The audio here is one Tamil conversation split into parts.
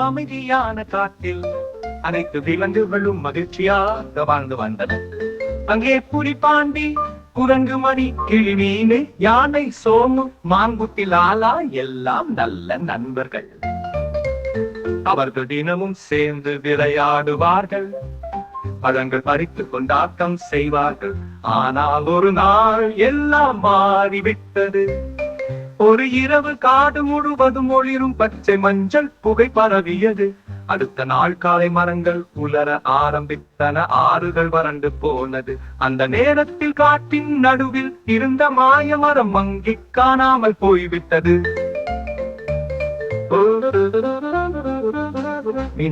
அமைதியான காட்டில் அனைத்து விலங்குகளும் மகிழ்ச்சியாக வாழ்ந்து வந்தன. அங்கே புலி, பாண்டி, குரங்கு, மணி, கிளி, மீன், யானை, சோமு, மாங்குட்டி, லாலா எல்லாம் நல்ல நண்பர்கள். அவர்கள் தினமும் சேர்ந்து விளையாடுவார்கள், பழங்கள் பறித்து கொண்டாட்டம் செய்வார்கள். ஆனால் ஒரு நாள் எல்லாம் மாறிவிட்டது. ஒரு இரவு காடு முழுவதும் ஒளிரும் பச்சை மஞ்சள் புகை பரவியது. அடுத்த நாள் காலை மரங்கள் உலர ஆரம்பித்தன, ஆறுகள் வறண்டு போனது. அந்த நேரத்தில் காட்டின் நடுவில் இருந்த மாய மரம் மங்கி காணாமல் போய்விட்டது.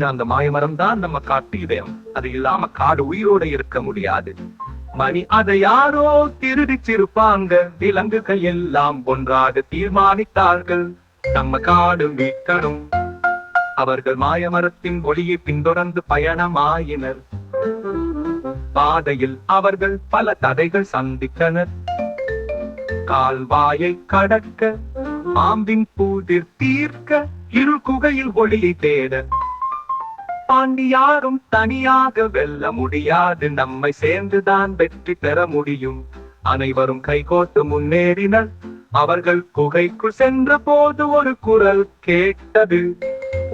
அந்த மாயமரம் தான் நம்ம காட்டு இதயம். அது இல்லாம காடு உயிரோட இருக்க முடியாது. மணி, அதை யாரோ திருடிச்சிருப்பாங்க. விலங்குகள் எல்லாம் ஒன்றாக தீர்மானித்தார்கள், நம்ம காடு மீட்கணும். அவர்கள் மாயமரத்தின் ஒளியை பின்தொடர்ந்து பயணமாயினர். பாதையில் அவர்கள் பல தடைகள் சந்தித்தனர். கால்வாயை கடக்க, பாம்பின் பூதிர் தீர்க்க, இருள் குகையில் ஒளியை தேட. பாண்டி, யாரும் தனியாக வெல்ல முடியாது, நம்மை சேர்ந்துதான் வெற்றி பெற முடியும். அனைவரும் கைகோர்த்து முன்னேறினர். அவர்கள் குகைக்குள் சென்ற போது ஒரு குரல் கேட்டது.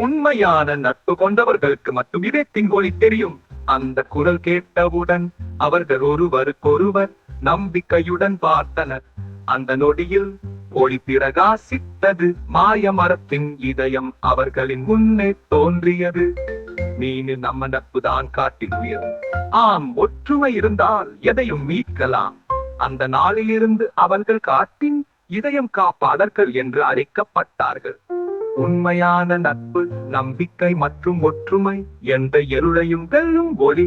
உண்மையான நட்பு கொண்டவர்களுக்கு மட்டும் இதயத்தின் ஒளி தெரியும். அந்த குரல் கேட்டவுடன் அவர்கள் ஒருவருக்கொருவர் நம்பிக்கையுடன் பார்த்தனர். அந்த நொடியில் ஒளி பிரகாசித்தது. மாய மரத்தின் இதயம் அவர்களின் முன்னே தோன்றியது. மீன், நம்ம நட்பு தான் காட்டில் உயர். ஆம், ஒற்றுமை இருந்தால் எதையும் மீட்கலாம். அந்த நாளிலிருந்து அவர்கள் காட்டின் இதயம் காப்பாளர்கள் என்று அழைக்கப்பட்டார்கள். உண்மையான நட்பு, நம்பிக்கை மற்றும் ஒற்றுமை எந்த இருளையும் வெல்லும் ஒளி.